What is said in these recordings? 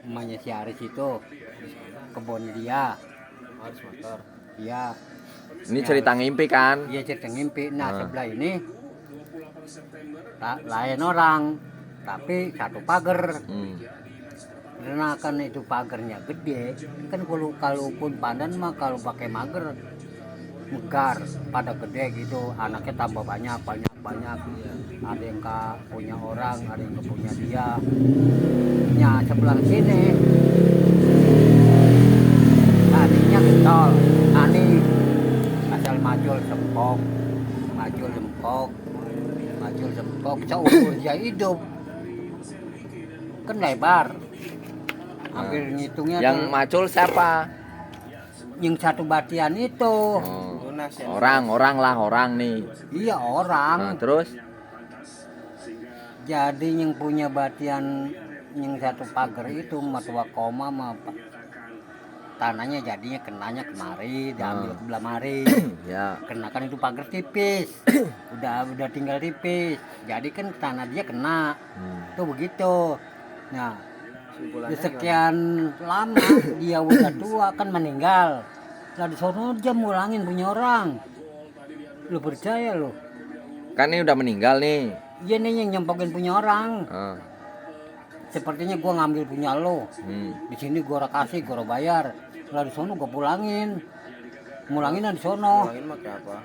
Emaknya si Aris itu kebun dia. Aris motor. Iya. Ini cerita ngimpi kan? Iya cerita ngimpi. Nah, Ah. sebelah ini lain orang, tapi satu pagar. Karena kan itu pagarnya gede, kan kalaupun pandan mah kalau pakai mager megar pada gede gitu, anaknya tambah banyak. Ada yang punya orang, ada yang punya dia. Ya sebelah sini tadinya getol, ani asal majul sempok, seumur dia hidup kan lebar. Hampir ngitungnya Yang tuh, macul siapa? yang satu batian itu. Lunas ya. Orang nih. Iya orang. Nah, terus Jadi yang punya batian yang satu pagar itu matua koma mah tanahnya jadinya kenanya kemari, diambil ke belah mari. ya. Kena kan itu pagar tipis. udah tinggal tipis. Jadi kan tanah dia kena. Tuh begitu. Nah, sekian lama dia udah tua kan meninggal. Lah di sono dia mulangin punya orang. Lu percaya lu? Kan ini udah meninggal nih. Iya nih yang nyempokin punya orang. Sepertinya gua ngambil punya lo. Di sini gua kasih, gua bayar. Lah di sono gua pulangin. Mulangin di sono. Pulangin pakai apa?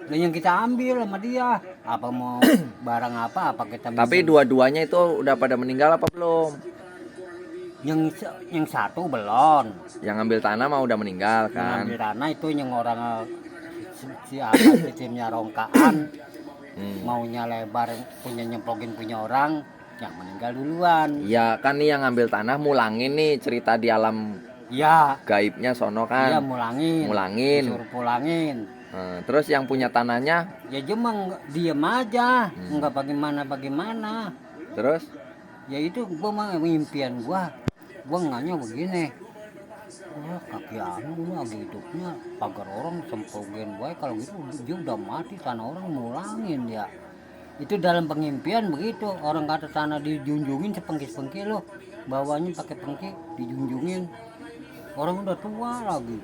Dan yang kita ambil sama dia, apa mau barang apa kita. Tapi dua-duanya itu udah pada meninggal apa belum? Yang satu belum. Yang ambil tanah mah udah meninggal Yang kan? ambil tanah itu yang orang si timnya rongkaan. Maunya lebar, punya nyemplogin punya orang, yang meninggal duluan. Iya kan nih yang ngambil tanah mulangin nih cerita di alam Ya, gaibnya sono kan. iya mulangin. Disuruh pulangin. Terus yang punya tanahnya Ya cuma diem aja, nggak bagaimana. terus Ya itu gua mah impian gua nganya begini. Oh, kaki anu lagi hidupnya pagar orang sempogen baik, kalau gitu dia udah mati, tanah orang mulangin dia. Itu dalam pengimpian begitu, orang kata tanah dijunjungin sepengki lo, bawahnya pakai pengki dijunjungin. Orang udah tua lagi.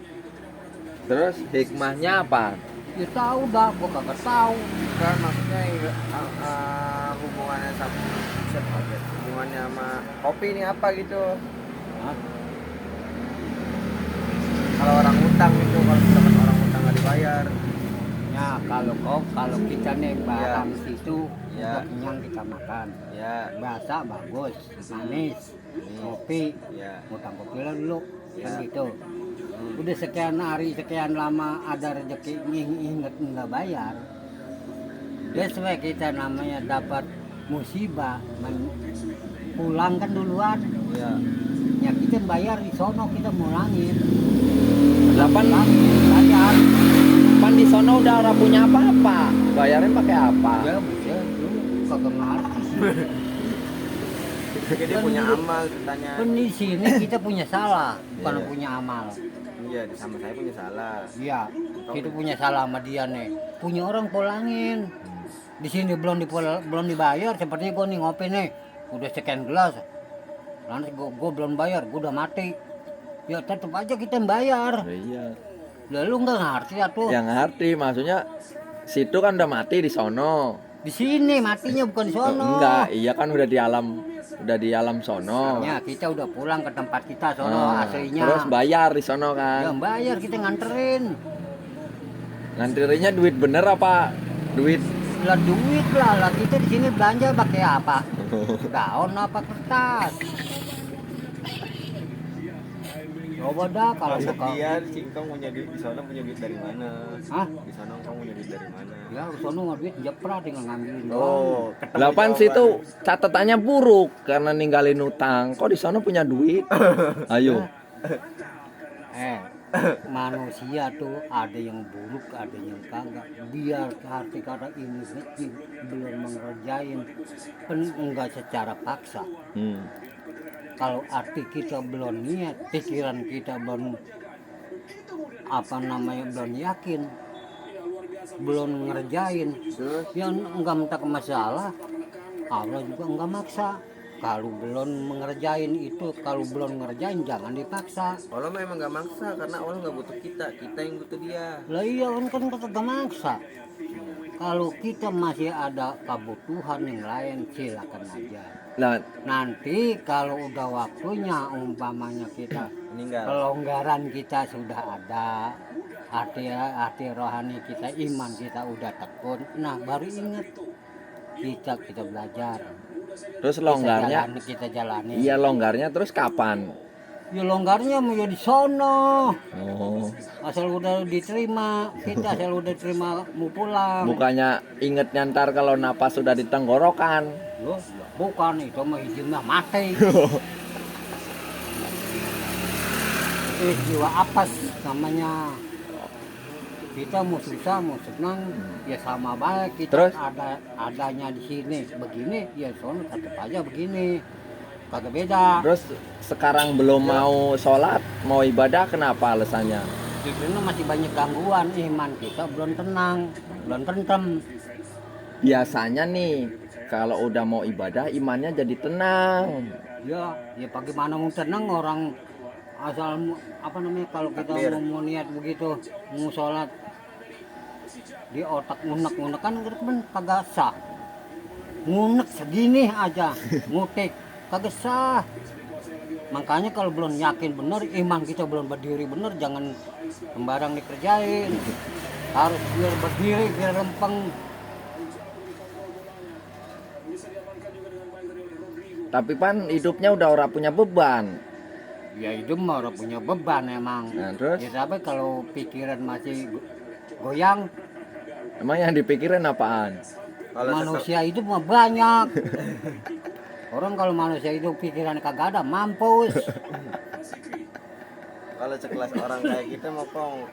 terus hikmahnya apa? Ya tahu dah, gua kagak tahu. Kan maksudnya hubungannya sama hubungannya sama kopi ini apa gitu? Hah? Kalau orang utang itu, kalau misalkan orang utang nggak dibayar, Ya kalau kita nih barang situ Ya. udah kenyang kita makan. ya, Bahasa bagus, manis, kopi, ya, utang kopi lah dulu, kan Ya. gitu. Udah sekian hari, sekian lama ada rezeki inget nggak bayar. That's why kita namanya dapat musibah, pulang kan duluan. ya. Ya kita bayar di sono, kita mulangin. Delapan Bayar. Pan di sono udah ora punya apa-apa. Bayarnya pakai apa? Ya bisa, lu kagak ngerti. Jadi punya amal ceritanya. Kan di sini kita punya salah, bukan Iya. punya amal. Iya, sama saya punya salah. Iya, kita punya salah sama dia nih. Punya orang pulangin. Di sini belum dibayar, sepertinya gua nih ngopi nih. Udah sekian gelas. Nanti gua belum bayar, gua udah mati. Ya tetap aja kita bayar. Iya. Lalu nggak ngerti atuh. Yang ngerti maksudnya situ kan udah mati di sono. Di sini matinya bukan di sono. Enggak, iya kan udah di alam sono. Ya kita udah pulang ke tempat kita sono aslinya. Terus bayar di sono Ya kan. bayar, kita nganterin. Nganterinnya duit bener apa duit? Lah duit lah kita di sini belanja pakai apa? Daun apa kertas? Coba dah kalau Maksud suka. dia Singkong punya duit di sana, punya duit dari mana? Hah? Di sana kamu punya duit dari mana? Ya sono nggak duit jepra tinggal ngambilin doang. Oh, ketemu 8 jawaban. situ catatannya buruk karena ninggalin utang. Kok di sono punya duit? Ayo. Manusia tuh ada yang buruk, ada yang kagak. Biar arti kata ini belum mengerjain, enggak secara paksa. Kalau arti kita belum niat, pikiran kita belum belum yakin, belum ngerjain, yang enggak minta ke masalah, Allah juga enggak maksa. kalau belum mengerjain itu, kalau belum ngerjain jangan dipaksa. Allah memang nggak maksa karena Allah nggak butuh kita yang butuh dia. Lah iya kan kagak maksa. Kalau kita masih ada kebutuhan yang lain silakan aja. Lah, Nanti kalau udah waktunya umpamanya kita Meninggal. kelonggaran kita sudah ada, hati rohani kita, iman kita udah tekun, nah baru ingat kita belajar. terus longgarnya, Kita jalani. iya longgarnya terus kapan? Ya longgarnya mau di sono. Oh, Asal udah diterima, kita asal udah diterima mau pulang. bukannya ingetnya ntar kalau napas sudah di tenggorokan. Loh, bukan itu mah izinnya mati. Jiwa apes namanya. Kita mau susah mau senang ya sama baik kita. Terus? Adanya di sini begini ya sono tetap aja begini, kagak beda. Terus sekarang belum mau sholat, mau ibadah, kenapa alasannya? Kita masih banyak gangguan, iman kita belum tenang, belum tentrem. Biasanya nih kalau udah mau ibadah imannya jadi tenang. Ya bagaimana mau tenang orang asal apa namanya kalau kita Takbir. mau niat begitu mau sholat di otak ngunek kan kagak sah, ngunek segini aja ngutik kagak sah. Makanya kalau belum yakin bener, iman kita belum berdiri bener, jangan sembarang dikerjain, harus biar berdiri biar rempeng. Tapi pan hidupnya udah orang punya beban. Ya hidup mah orang punya beban emang. Nah, terus? Ya tapi kalau pikiran masih goyang, Emang yang dipikirin apaan? Kalau manusia itu mah banyak. Orang kalau manusia itu pikiran kagak ada, mampus. kalau sekelas orang kayak kita mau kong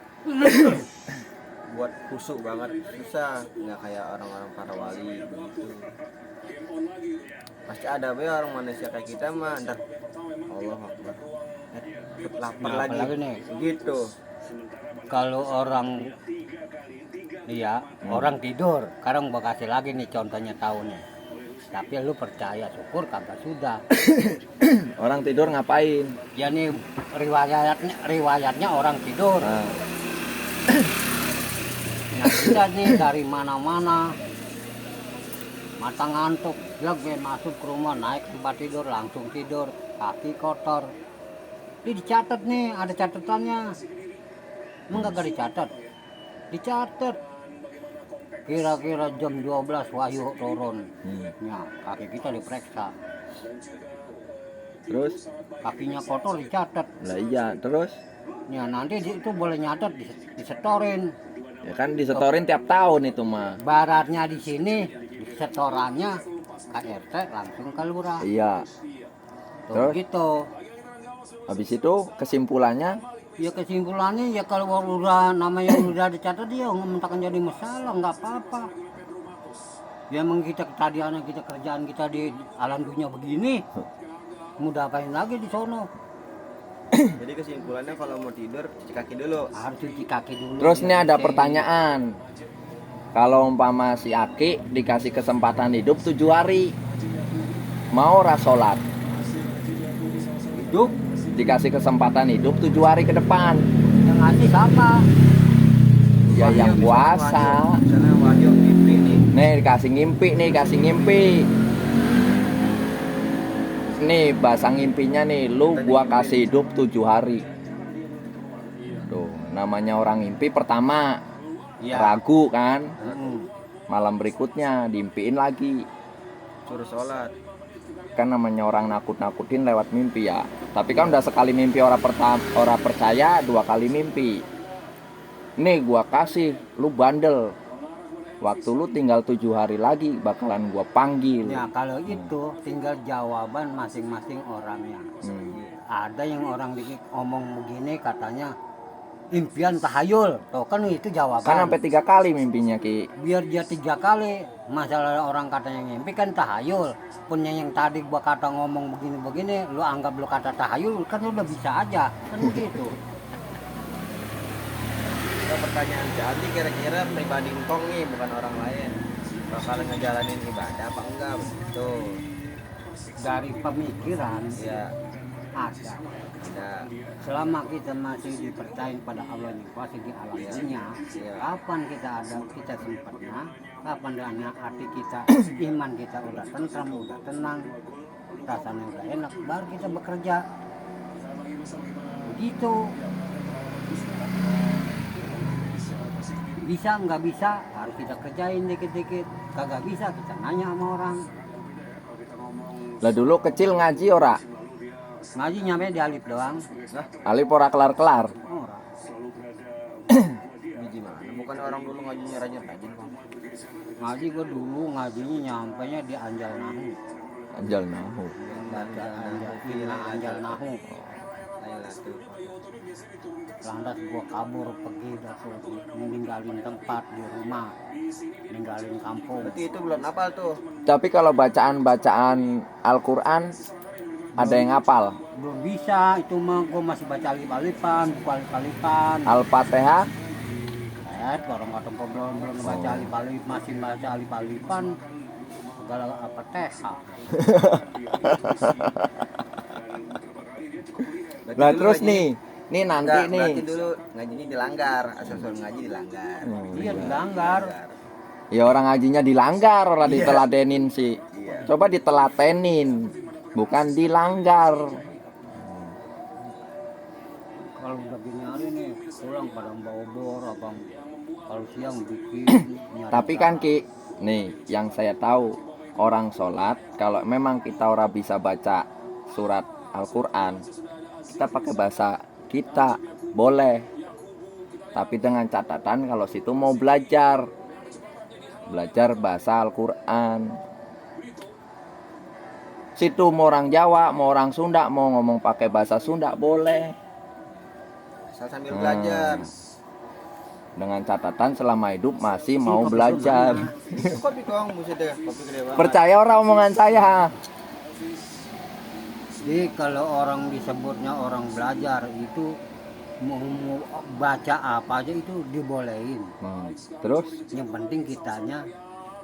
buat kusuk banget susah, nggak kayak orang-orang para wali begitu. Pasti ada be orang manusia kayak kita mah ntar Allah Akbar lapar Nah, lagi apalagi nih. gitu. Kalau orang orang tidur, sekarang gua kasih lagi nih contohnya tahu nih. Tapi lu percaya syukur kagak sudah. Orang tidur ngapain? Ya nih riwayatnya orang tidur. Nah, Nah kita nih dari mana-mana mata ngantuk, gue masuk ke rumah naik tempat tidur langsung tidur, kaki kotor. Ini dicatat nih, ada catatannya. Emang gak dicatat? Dicatat. Kira-kira jam 12 wahyu turun. Ya, kaki kita diperiksa. terus? Kakinya kotor dicatat. Lah iya, terus? Ya nanti itu boleh nyatet disetorin. Ya kan disetorin tiap tahun itu mah. Baratnya di sini, setorannya KRT langsung ke lurah. Iya. Tuh Terus? gitu. Habis itu kesimpulannya Ya kesimpulannya ya kalau udah namanya udah dicatat dia nggak jadi masalah, nggak apa-apa. Ya emang kita ketadiannya kita kerjaan kita di alam dunia begini, mau apain lagi di sono? Jadi kesimpulannya kalau mau tidur cuci kaki dulu. Harus cuci kaki dulu. terus biar nih ada bersih. pertanyaan. Kalau umpama si Aki dikasih kesempatan hidup 7 hari, mau ora sholat? Hidup Dikasih kesempatan hidup 7 hari ke depan, yang ngasih siapa? ya Wahyu, yang misalnya puasa. Wahyu. Misalnya Wahyu mimpi nih. Nih dikasih ngimpi. Nih bahasa ngimpinya nih, lu gua kasih hidup 7 hari. Tuh, namanya orang ngimpi pertama Iya. ragu kan. Mm. Malam berikutnya diimpiin lagi. Suruh sholat. Kan namanya orang nakut-nakutin lewat mimpi ya. Tapi kan udah sekali mimpi orang percaya, 2 kali mimpi. Nih gua kasih, lu bandel. Waktu lu tinggal 7 hari lagi bakalan gua panggil. Ya kalau itu tinggal jawaban masing-masing orangnya. Ada yang orang ngomong begini katanya impian tahayul, tuh kan itu jawaban. Kan sampai 3 kali mimpinya Ki. Biar dia 3 kali. Masalah orang katanya ngimpi kan tahayul. Punya yang tadi gua kata ngomong begini-begini, lu anggap lu kata tahayul kan udah bisa aja, kan begitu. Kita pertanyaan si Andi kira-kira pribadi engkong nih bukan orang lain bakalan ngejalanin ibadah apa enggak begitu. dari pemikiran ya ada. ada Selama kita masih dipercaya pada Allah yang kuasa di alam dunia, Iya. kapan kita ada kita sempatnya, kapan dana hati kita, iman kita udah tentram, udah tenang, rasanya udah enak, baru kita bekerja. Begitu. Bisa nggak bisa harus kita kerjain dikit-dikit, kagak bisa kita nanya sama orang. Lah dulu kecil ngaji ora? Ngaji nyampe di alif doang. nah Alif ora kelar-kelar. Ora. ini gimana bukan orang dulu ngajinya rajin-rajin Bang. Ngaji gua dulu ngajinya nyampenya di Anjal Nahu. Anjal nahu. Baca Anjal Nahu. Ayolah tuh Lantas gua kabur pergi dah tuh, ninggalin tempat di rumah, ninggalin kampung. berarti itu belum hafal tuh. Tapi kalau bacaan-bacaan Al-Qur'an ada yang hafal. Belum bisa, itu mah gua masih baca alif-alifan, buku alif-alifan. Al-Fatihah Orang kata gua belum baca alif-alif, masih baca alif-alifan. Segala apa TH. Berarti Lah dulu terus ngajinya- nih nanti Enggak, nih. berarti dulu ngajinya dilanggar, asal suruh ngaji dilanggar. Iya dilanggar. Ya orang ngajinya dilanggar, orang Iya. diteladenin sih. Iya. Coba ditelatenin, bukan dilanggar. Kalau udah gini hari nih pulang pada bawa obor, abang. Kalau siang bikin. nyari Tapi kan cara. Ki, nih yang saya tahu orang sholat kalau memang kita orang bisa baca surat Al-Quran, kita pakai bahasa kita boleh. Tapi dengan catatan kalau situ mau belajar bahasa Al-Quran. Situ mau orang Jawa, mau orang Sunda, mau ngomong pakai bahasa Sunda boleh. Asal sambil belajar. Dengan catatan selama hidup masih mau belajar. Kopi kong buset deh, kopi gede banget. Percaya orang omongan saya. Jadi kalau orang disebutnya orang belajar itu mau baca apa aja itu dibolehin. Terus Yang penting kitanya,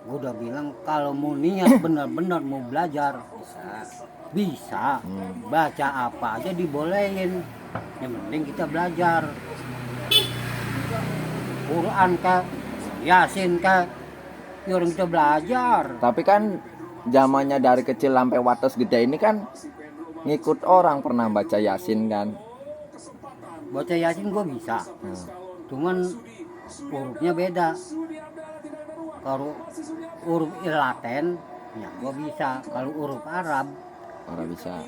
gue udah bilang kalau mau niat benar-benar mau belajar bisa. Baca apa aja dibolehin. Yang penting kita belajar. Quran kah, Yasin kah, ya orang kita belajar. tapi kan zamannya dari kecil sampai wates gede ini kan ngikut orang pernah baca Yasin kan. Baca Yasin gue bisa, cuman hurufnya beda. Kalau huruf Latin, ya gue bisa. Kalau huruf Arab, Orang bisa.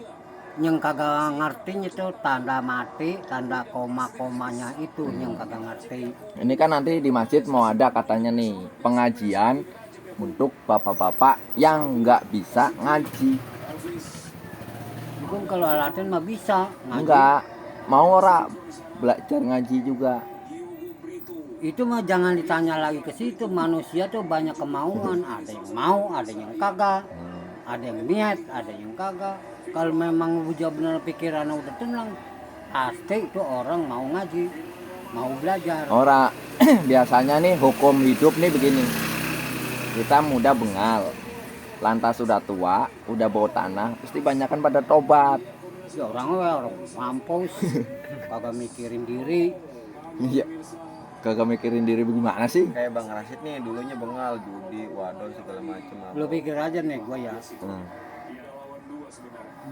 yang kagak ngerti itu tanda mati, tanda koma-komanya itu yang kagak ngerti. Ini kan nanti di masjid mau ada katanya nih pengajian untuk bapak-bapak yang nggak bisa ngaji. Itu kalau Latin mah bisa ngaji. Enggak, mau orang belajar ngaji juga. Itu mah jangan ditanya lagi ke situ. Manusia tuh banyak kemauan, ada yang mau, ada yang kagak, ada yang niat, ada yang kagak. Kalau memang udah benar pikirannya udah tenang, pasti itu orang mau ngaji, mau belajar. Orang biasanya nih hukum hidup nih begini. Kita muda bengal, lantas sudah tua, udah bawa tanah, pasti banyakan pada tobat. Ya orang mampus, kagak mikirin diri. Iya. Kagak mikirin diri bagaimana sih? Kayak Bang Rasid nih dulunya bengal, judi, wadon segala macem. Lu pikir aja nih gue ya,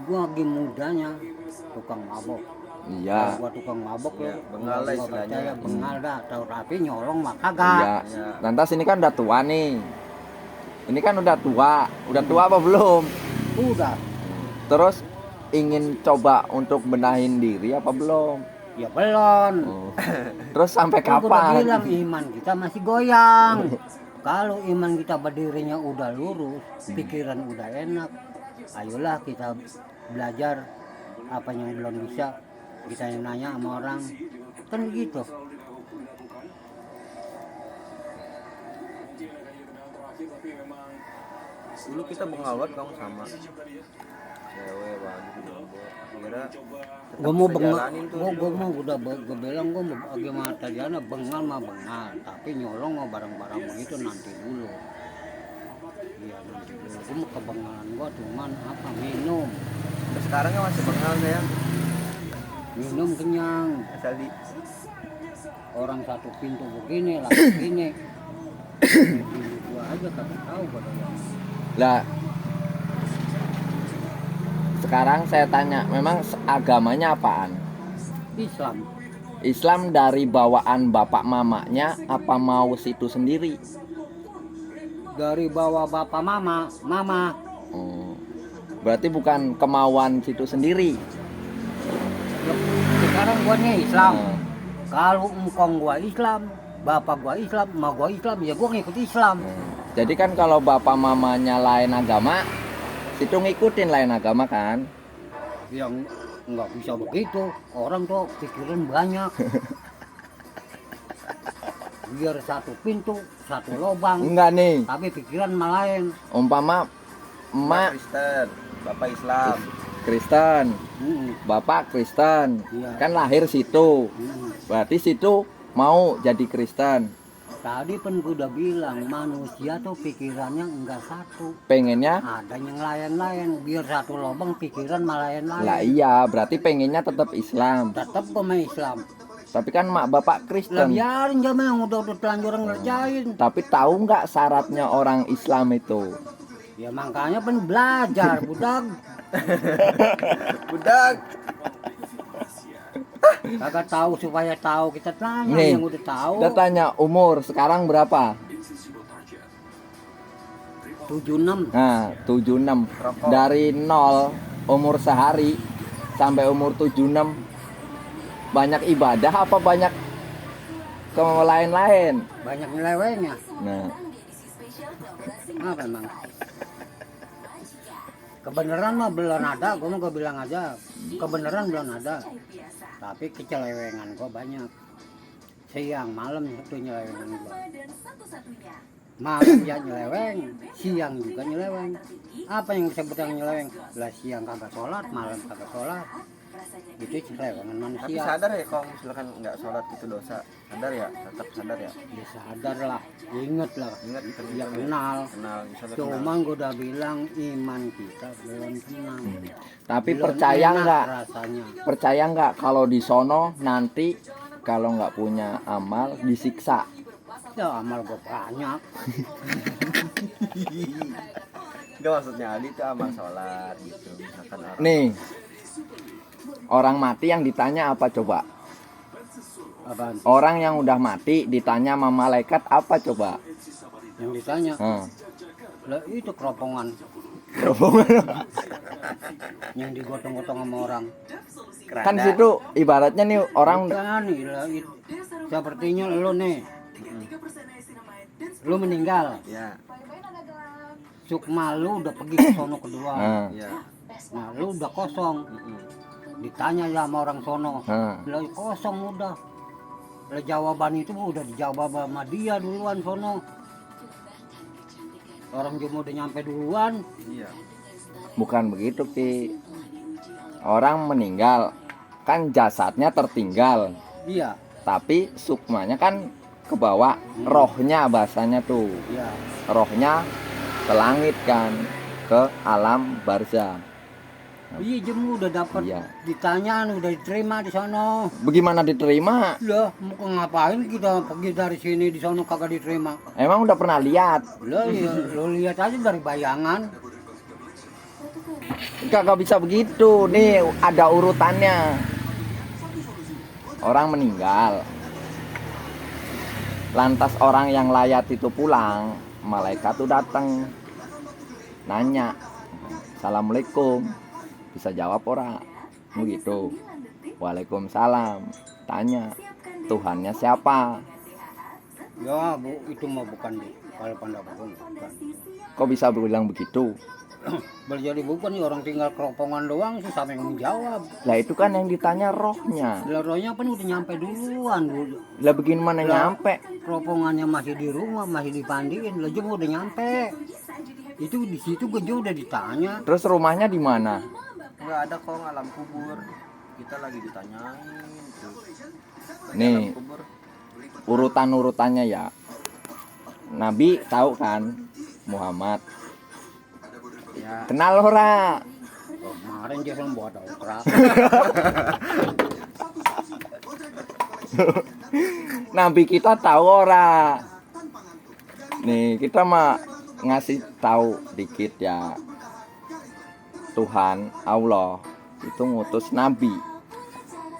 gue lagi mudanya tukang mabok. Iya. Gua tukang mabok Iya, ya, bengal lah istilahnya. bengal dah, tahu rapi nyolong mah kagak. Iya. Iya. Lantas ini kan udah tua nih. Ini kan udah tua. Udah tua apa belum? Udah, Terus ingin coba untuk benahin diri apa belum? ya belum. Oh. Terus sampai Kan gua udah kapan? bilang iman kita masih goyang. Kalau iman kita berdirinya udah lurus, pikiran udah enak, ayolah kita belajar apa yang belum bisa. Kita yang nanya sama orang, kan begitu. Dulu kita bengal banget Bang sama cewek waduh. Kira Gue mau bengal, gue mau udah gue bilang gue mau bagaimana tajana bengal mah bengal, tapi nyolong mah barang-barang begitu nanti dulu. Iya, gue mau kebengalan gue cuman apa minum, Terus sekarang kan masih bengal saya. minum kenyang. Asal di Orang satu pintu begini lah begini. Gua aja kagak tahu pada yang Lah sekarang saya tanya, memang agamanya apaan? Islam. Islam dari bawaan bapak mamanya apa mau situ sendiri? Dari bawah bapak mama. Oh, berarti bukan kemauan situ sendiri. Sekarang gua nih Islam. Nah, Kalau engkong gua Islam, bapak gua Islam, emak gua Islam, ya gua ngikut Islam. jadi kan kalau bapak mamanya lain agama, situ ngikutin lain agama kan? Yang nggak bisa begitu, orang tuh pikiran banyak. Biar satu pintu, satu lubang, Enggak nih, tapi pikiran malah lain. umpama emak Kristen, bapak Islam. Kristen, bapak Kristen, Iya. kan lahir situ. Berarti situ mau jadi Kristen. Tadi pun gue udah bilang manusia tuh pikirannya enggak satu, Pengennya, ada yang lain-lain. Biar satu lubang pikiran malah lah lain. iya, berarti pengennya tetap Islam. Tetap sama Islam. Tapi kan mak bapak Lah Kristen. biarin aja yang udah telanjur ngerjain. Tapi tahu nggak syaratnya orang Islam itu? Ya makanya pun belajar budak. Budak. Kagak tahu supaya tahu, kita tanya Nih, yang udah tahu. Kita tanya umur sekarang berapa? 76. Nah, 76. Rokok. Dari 0 umur sehari sampai umur 76 banyak ibadah apa banyak ke lain-lain? Banyak nyelewengnya. Nah, Apa emang? Kebenaran mah belum ada, gue mau gue bilang aja. Kebenaran belum ada. Tapi kecelewengan gue banyak. Siang, malam itu nyelewengan gue. Malam ya nyeleweng, siang juga nyeleweng. Apa yang disebut yang nyeleweng? Lah siang kagak sholat, malam kagak sholat. Itu nyelewengan Tapi manusia. sadar ya kalau misalkan nggak sholat itu dosa. Sadar ya, tetap sadar ya. Ya sadar lah, inget lah. Ingat kita Ya kenal. kenal, bisa Cuma gue udah bilang iman kita belum kenal. tapi Belum percaya enak nggak? rasanya? Percaya nggak kalau di sono nanti kalau nggak punya amal disiksa? Ya amal gue banyak. Enggak, maksudnya Ali itu amal sholat gitu. Misalkan orang Nih, orang mati yang ditanya apa coba? Apaan? Orang yang udah mati ditanya sama malaikat apa coba? Yang ditanya, Hmm. lah itu keropongan yang digotong-gotong sama orang. Kan situ ibaratnya nih orang Bukan, lah, sepertinya lu nih, lu meninggal, ya, sukma lu udah pergi ke sono kedua. Nah, ya. Nah lu udah kosong, ditanya ya sama orang sono, nah. lah kosong udah. Lah jawaban itu udah dijawab sama dia duluan sono. Orang cuma udah nyampe duluan. Iya. Bukan begitu Ki. Orang meninggal kan jasadnya tertinggal, Iya, tapi sukmanya kan ke bawah, rohnya bahasanya tuh. iya. Rohnya ke langit kan, ke alam barzah. Iya jemu udah dapat, Iya. ditanya udah diterima di sono. Bagaimana diterima? Lah mau ngapain kita pergi dari sini di sono kagak diterima? Emang udah pernah lihat? Lah ya, lo lihat aja dari bayangan. Kagak bisa begitu. Nih ada urutannya. Orang meninggal. Lantas orang yang layat itu pulang, malaikat tuh datang. Nanya, "Assalamualaikum." Bisa jawab ora? Begitu. "Waalaikumsalam." Tanya, "Tuhannya siapa?" Ya bu, itu mah bukan di kalau pendapat gua bukan. Kok bisa bilang begitu? Berjadi bukan nih orang tinggal keropongan doang sih sampai menjawab. Lah itu kan yang ditanya rohnya. Lah rohnya kan udah nyampe duluan dulu. Lah bagaimana Lah. nyampe? Keropongannya masih di rumah, masih dipandiin. Lah cuma udah nyampe. Itu di situ gue juga udah ditanya. Terus rumahnya di mana? Nggak ada kok alam kubur. Kita lagi ditanyain tuh. Nih, Alam kubur. urutan-urutannya ya. Nabi tahu kan Muhammad. Ya, Kenal ora? kemarin dia kan buat dongkrak. Nabi kita tahu ora? Nih, kita mah ngasih tahu dikit ya. Tuhan Allah itu ngutus nabi.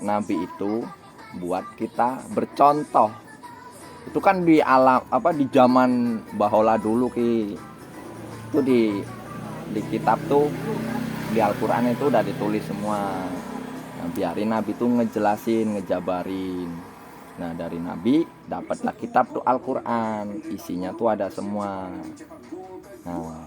Nabi itu buat kita bercontoh. Itu kan di alam di zaman bahola dulu ki. Itu di kitab tuh, di Al-Qur'an itu udah ditulis semua. Nah, biarin nabi tuh ngejelasin, ngejabarin. Nah, dari nabi dapatlah kitab tuh Al-Qur'an. Isinya tuh ada semua. Nah,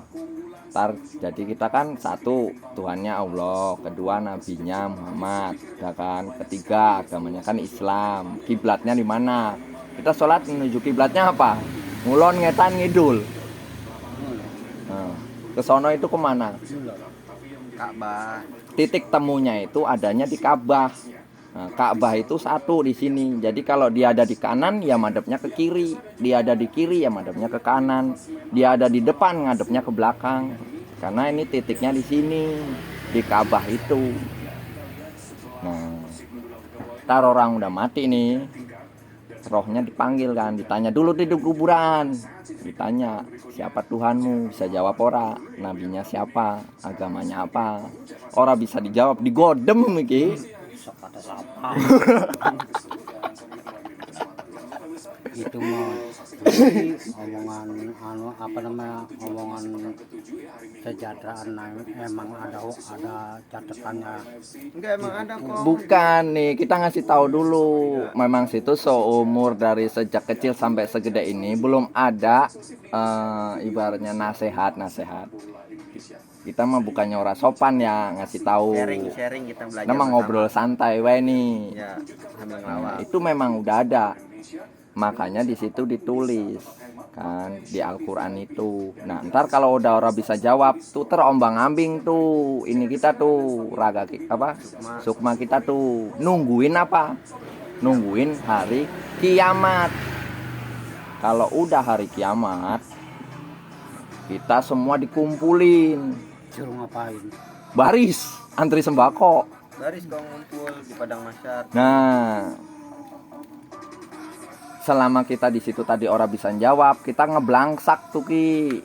jadi kita kan satu, Tuhannya Allah, kedua nabinya Muhammad, ya kan, ketiga agamanya kan Islam. Kiblatnya di mana? Kita sholat menuju kiblatnya apa? Ngulon, ngetan, ngidul. Nah, ke sono itu kemana? Ka'bah. Titik temunya itu adanya di Ka'bah. Nah, Ka'bah itu satu di sini. Jadi kalau dia ada di kanan, ya madepnya ke kiri. Dia ada di kiri, ya madepnya ke kanan. Dia ada di depan, ngadepnya ke belakang. Karena ini titiknya di sini, di Ka'bah itu. Nah, ntar orang udah mati nih, rohnya dipanggil kan, ditanya dulu di kuburan. Ditanya, siapa Tuhanmu? Bisa jawab ora? Nabinya siapa? Agamanya apa? Ora bisa dijawab, digodem iki. Kata siapa? Itu mah jadi omongan apa namanya, omongan kesejahteraan emang ada catatannya. Enggak, emang ada kok. Bukan nih, kita ngasih tahu dulu. Memang situ seumur dari sejak kecil sampai segede ini belum ada ibaratnya nasihat. Kita mah bukannya orang sopan ya ngasih tahu. Sharing kita belajar. Nama ngobrol santai wae nih. Ya, sambil ngelawak. Itu memang udah ada. Makanya di situ ditulis kan di Al-Qur'an itu. Nah, ntar kalau udah orang bisa jawab tuh terombang-ambing tuh. Ini kita tuh sukma kita tuh nungguin apa? Nungguin hari kiamat. Kalau udah hari kiamat, kita semua dikumpulin. Suruh ngapain? Baris, antri sembako. Baris kau ngumpul di padang mahsyar. Nah, selama kita di situ tadi orang bisa jawab, kita ngeblangsak tuh ki.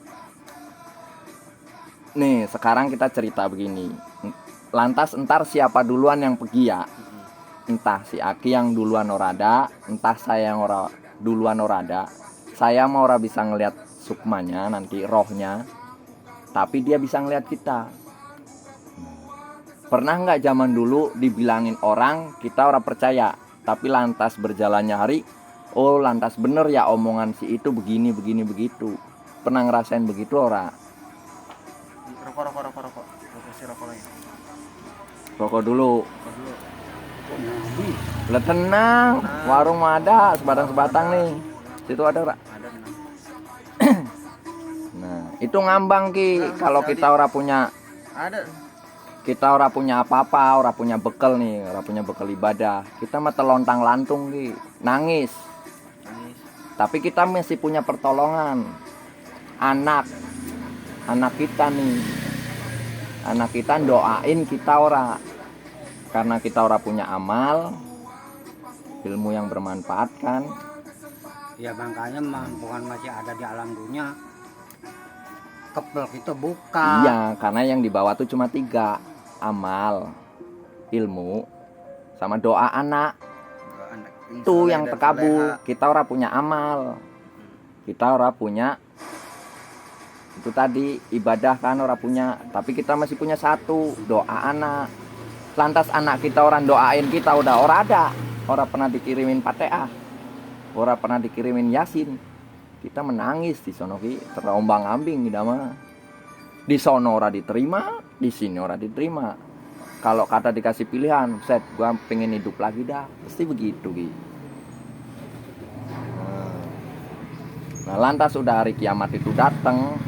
Nih, sekarang kita cerita begini. Lantas entar siapa duluan yang pergi ya? Entah si Aki yang duluan orada, entah saya yang duluan orada. Saya mau ora bisa ngelihat sukmanya nanti rohnya, tapi dia bisa ngelihat kita. Pernah nggak zaman dulu dibilangin orang kita ora percaya, tapi lantas berjalannya hari, oh lantas bener ya omongan si itu begini begitu. Pernah ngerasain begitu ora? Rokok. Si rokok lagi. Rokok dulu. Nabi. Lah tenang, warung mah ada sebatang nih. Situ ada ora? Ada. Nah, itu ngambang ki. Kalau kita ora punya, Ada. kita ora punya apa-apa, ora punya bekal nih, ora punya bekal ibadah. Kita mah telontang lantung ki, nangis. Tapi kita masih punya pertolongan. Anak kita nih. Anak kita doain kita ora. Karena kita ora punya amal, ilmu yang bermanfaat kan. Ya makanya bukan masih ada di alam dunia. Kepel kita buka. Iya, karena yang dibawa tuh cuma 3. Amal, ilmu, sama doa anak. Itu yang terkabul. Kita ora punya amal. Kita ora punya itu tadi ibadah kan ora punya, tapi kita masih punya satu, doa anak. Lantas anak kita orang doain kita udah ora ada. Ora pernah dikirimin Fatihah. Ora pernah dikirimin Yasin. Kita menangis di sono ki, terombang-ambing kita mah. Di sono ora diterima, di sini ora diterima. Kalau kata dikasih pilihan, set gua pengen hidup lagi dah, pasti begitu ki. Nah, lantas udah hari kiamat itu datang.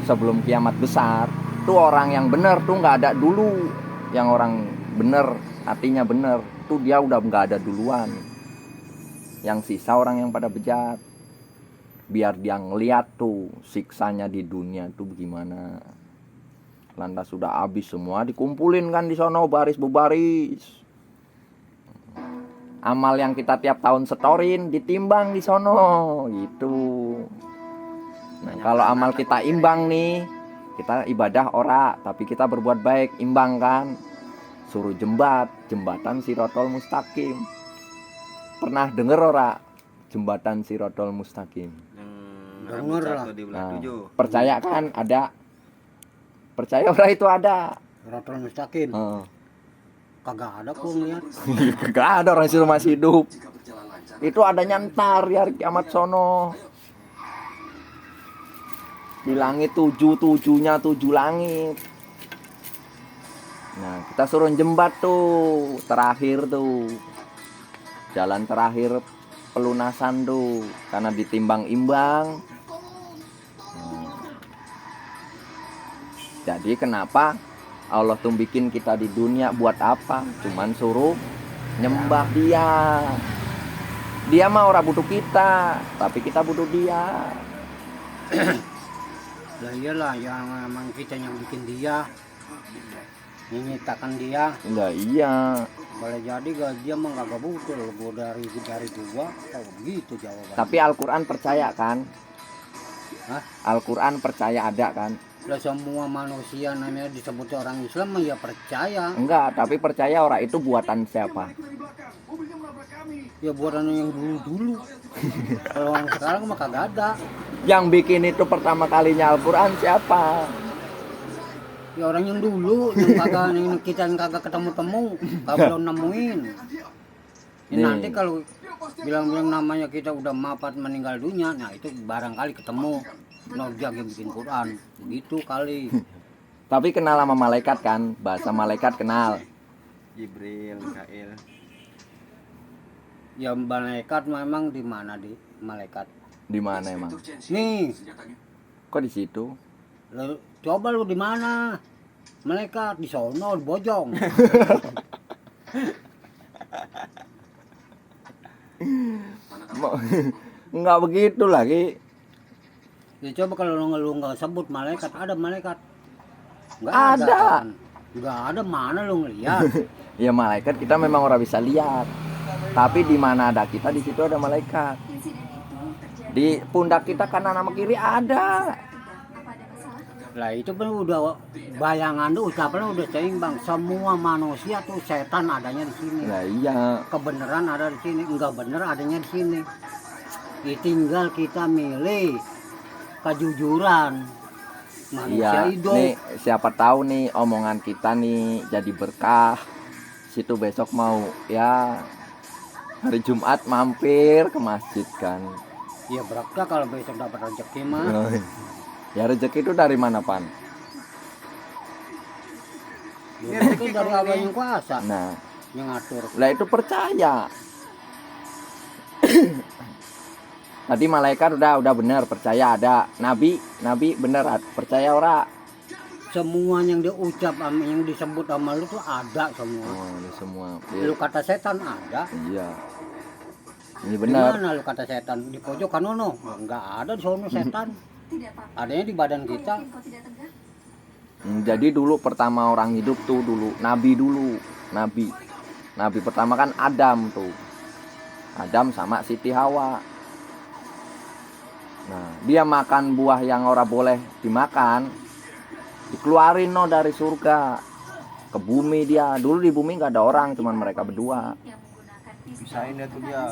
Sebelum kiamat besar, tuh orang yang bener tuh nggak ada dulu. Yang orang bener, hatinya bener, tuh dia udah nggak ada duluan. Yang sisa orang yang pada bejat. biar dia ngeliat tuh siksanya di dunia tuh gimana. Lantas sudah habis semua dikumpulin kan di sono baris berbaris. Amal yang kita tiap tahun setorin ditimbang di sono gitu. Nah, kalau amal kita imbang nih, kita ibadah ora, tapi kita berbuat baik, imbang kan. Suruh jembatan Sirotol Mustaqim. Pernah denger ora jembatan Sirotol Mustaqim? Yang Denger rambut lah. satu di belah Nah, 7. percaya kan ada? Percaya ora itu ada? Siratal Mustaqim. Heeh. Kagak ada kok ngeliat. Gak ada orang situ masih hidup. Itu adanya ntar di hari kiamat sono. Di langit 7-7-nya 7 langit. Nah, kita suruh jembat tuh, terakhir tuh. Jalan terakhir pelunasan tuh, karena ditimbang imbang. Jadi kenapa Allah tuh bikin kita di dunia buat apa? Cuman suruh nyembah dia. Dia mah ora butuh kita, tapi kita butuh dia. Lah iyalah yang emang kita yang bikin dia, yang nyiptakan dia. Enggak iya. Boleh jadi gak dia mah kagak butuh. Gua dari gua kalau begitu jawabannya. Tapi Al-Qur'an percaya kan? Hah? Al-Qur'an percaya ada kan? Lah semua manusia namanya disebut orang Islam mah ya percaya. Enggak, tapi percaya orang itu buatan siapa? Ya buatan yang dulu-dulu. Kalau orang sekarang mah kagak ada. Yang bikin itu pertama kalinya Al-Qur'an siapa? Ya orang yang dulu yang kagak yang kita yang kagak ketemu-temu, kagak belum nemuin. Ya, Nih. nanti kalau bilang-bilang namanya kita udah mapat meninggal dunia, nah itu barangkali ketemu. Nojak yang bikin Quran, begitu kali. Tapi kenal sama malaikat kan? Bahasa malaikat kenal. Jibril, Mikail. Ya malaikat memang di mana di malaikat? Di mana emang? Nih, Kok di situ? coba lu di mana? Malaikat di sono di Bojong. Enggak begitu lagi. Ya coba kalau lu nggak sebut malaikat, ada malaikat? Nggak Ada. kan? Nggak ada, mana lu ngeliat? Ya malaikat kita memang orang bisa lihat. Tapi di mana ada kita di situ ada malaikat. Di pundak kita kanan sama kiri ada. Lah itu kan udah bayangan tuh ucapannya udah seimbang. Semua manusia tuh setan adanya di sini. Nah iya. Kebenaran ada di sini, enggak bener adanya di sini. Tinggal kita milih kejujuran manusia Iya. hidup. Nih siapa tahu nih omongan kita nih jadi berkah. Situ besok mau ya hari Jumat mampir ke masjid kan. Ya berkah kalau besok dapat rezeki mah. Ya rezeki itu dari mana Pan? Ya, rezeki dari Allah yang kuasa Nah, yang ngatur. lah itu percaya. Tadi malaikat udah bener percaya ada. Nabi bener percaya ora? Semua yang diucap yang disebut sama lu tuh ada semua. Oh, ini semua. Lu kata setan ada. Iya. Ini Di benar. mana lu kata setan? Di pojok kanono? Enggak ada di sono setan. Adanya di badan kita. Jadi dulu pertama orang hidup tuh dulu Nabi pertama kan Adam tuh. Adam sama Siti Hawa. Nah, dia makan buah yang ora boleh dimakan. Dikeluarin no dari surga ke bumi dia. Dulu di bumi nggak ada orang, cuman mereka berdua. Pisahin dia tuh dia.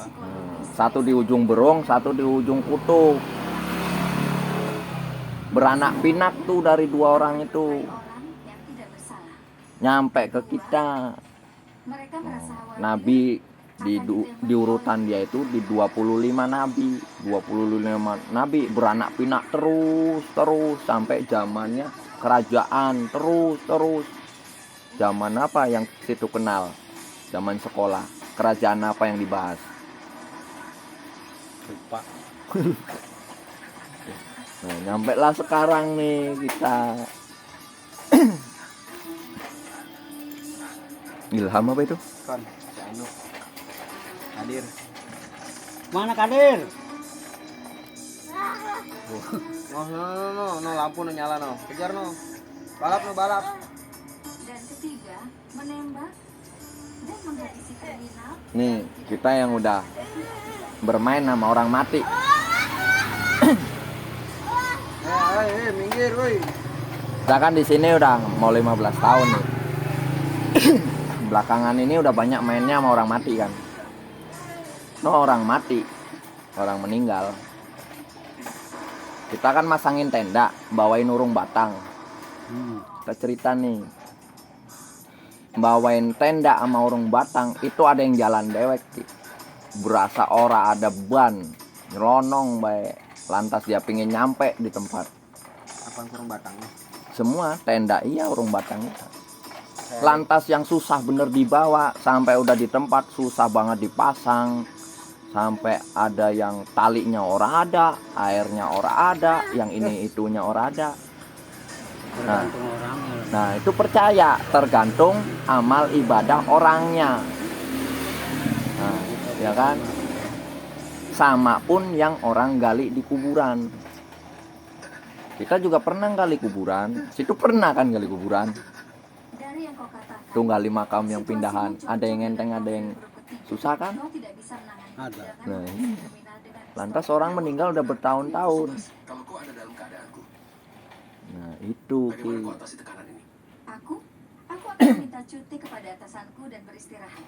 Satu di ujung Berung, satu di ujung Kutub. Beranak pinak tuh dari dua orang itu. Nyampe ke kita. Nabi di urutan dia itu di 25 nabi. 25 nabi beranak pinak terus sampai zamannya kerajaan terus. Zaman apa yang situ kenal? Zaman sekolah. Kerajaan apa yang dibahas? Lupa. Nah, nyampe lah sekarang nih kita. Ilham apa itu? Kan, si Anu. Hadir. Mana Kadir? No, lampu no nyala no. Kejar no. Balap no, balap. Dan ketiga, menembak dan menghabisi kriminal. Nih, kita yang udah bermain sama orang mati. Minggir, woi. Kita kan di sini udah mau 15 tahun nih. Belakangan ini udah banyak mainnya sama orang mati kan. No, orang mati, orang meninggal. Kita kan masangin tenda, bawain urung batang. Kita cerita nih, bawain tenda sama urung batang, itu ada yang jalan dewek Ki. Berasa ora ada ban, nyelonong baik. Lantas dia pingin nyampe di tempat. Apaan kurang batangnya? Semua tenda iya urung batangnya. Lantas yang susah bener dibawa, sampai udah di tempat susah banget dipasang. Sampai ada yang talinya ora ada, airnya ora ada, yang ini itunya ora ada. Tergantung orangnya. Nah itu percaya, tergantung amal ibadah orangnya. Nah ya kan. Sama pun yang orang gali di kuburan. Kita juga pernah gali kuburan. Situ pernah kan gali kuburan. Dari yang kau katakan, Tuh gali makam yang pindahan. Ada yang enteng, ada yang susah kan. kau tidak bisa menangani Ada. Nah, tindakan kriminal dengan lantas orang meninggal udah bertahun-tahun. Nah itu Ki. aku akan meminta cuti kepada atasanku dan beristirahat.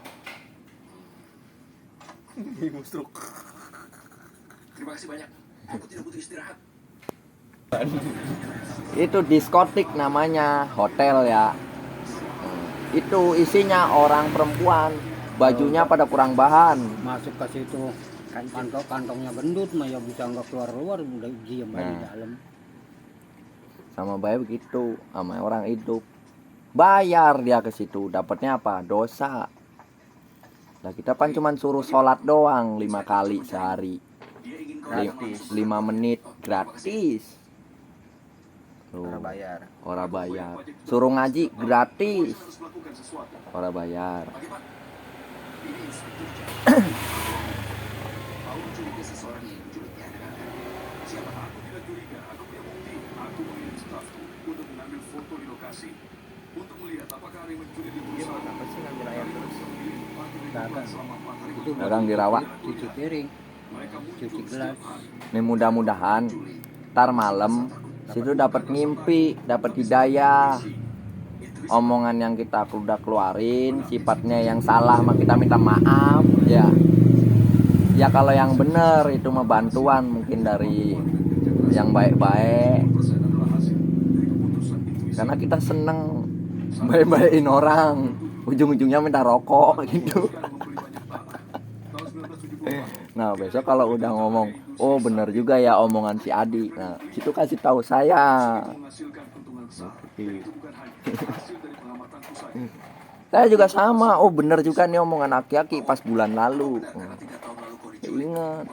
Mustruk. Terima kasih banyak. Aku tidak butuh istirahat. Itu diskotik namanya, hotel ya. Itu isinya orang perempuan, bajunya pada kurang bahan. Masuk ke situ kantongnya gendut mah ya bisa nggak keluar udah diam aja di Nah. dalam. Sama baik begitu, sama orang hidup. Bayar dia ke situ, dapatnya apa? Dosa. Nah kita kan cuma suruh sholat doang 5 kali sehari. 5 menit gratis. Tuh, Orang bayar. orang bayar. Suruh ngaji gratis. Orang bayar. Apa sih ngambil ayam terus? Kagak. Itu Orang dirawat. cuci piring, cuci gelas. Nih mudah-mudahan ntar malam situ dapat mimpi, dapat hidayah. Omongan yang kita udah keluarin, sifatnya yang salah mah kita minta maaf ya. Ya kalau yang bener itu mah bantuan mungkin dari yang baik-baik. Karena kita seneng baik-baikin orang, ujung-ujungnya minta rokok gitu. Nah besok kalau udah ngomong, oh bener juga ya omongan si Adi, nah situ kasih tahu saya. Saya juga sama, oh bener juga nih omongan aki-aki pas bulan lalu. Ingat.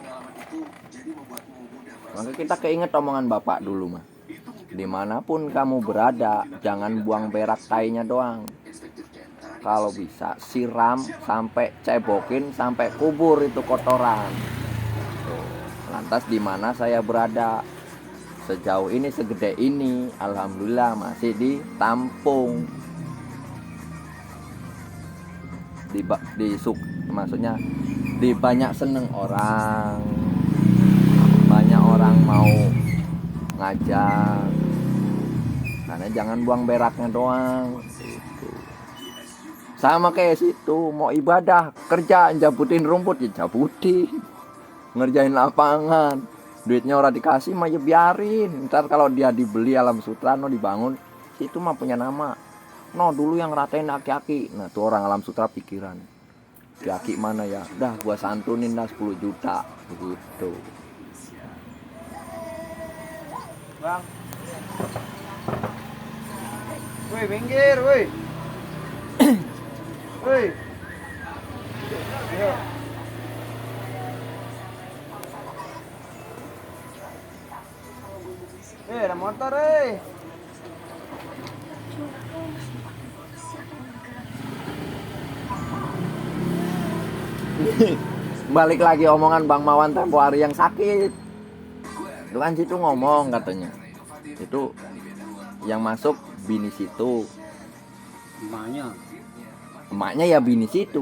Maka kita keinget omongan bapak dulu mah. Dimanapun kamu berada, jangan buang berak tainya doang. Kalau bisa siram sampai cebokin sampai kubur itu kotoran. Lantas di mana saya berada? Sejauh ini segede ini, alhamdulillah masih ditampung. Maksudnya di banyak seneng orang. Banyak orang mau ngajak. Karena jangan buang beraknya doang. Gitu. Sama kayak situ, mau ibadah, kerja, jabutin rumput ya jabutin. Ngerjain lapangan, duitnya orang dikasih mah ya biarin. Ntar kalau dia dibeli alam sutra no dibangun, situ mah punya nama. No dulu yang ratain aki-aki. Nah tuh orang alam sutra pikiran, aki mana ya? Dah gua santunin dah 10 juta begitu. Bang. Woi, minggir, woi. Woi. Ayo. Ada motor, Balik lagi omongan Bang Mawan tempo hari yang sakit. Itu kan situ ngomong katanya. Itu yang masuk bini situ. Emaknya Emaknya ya bini situ.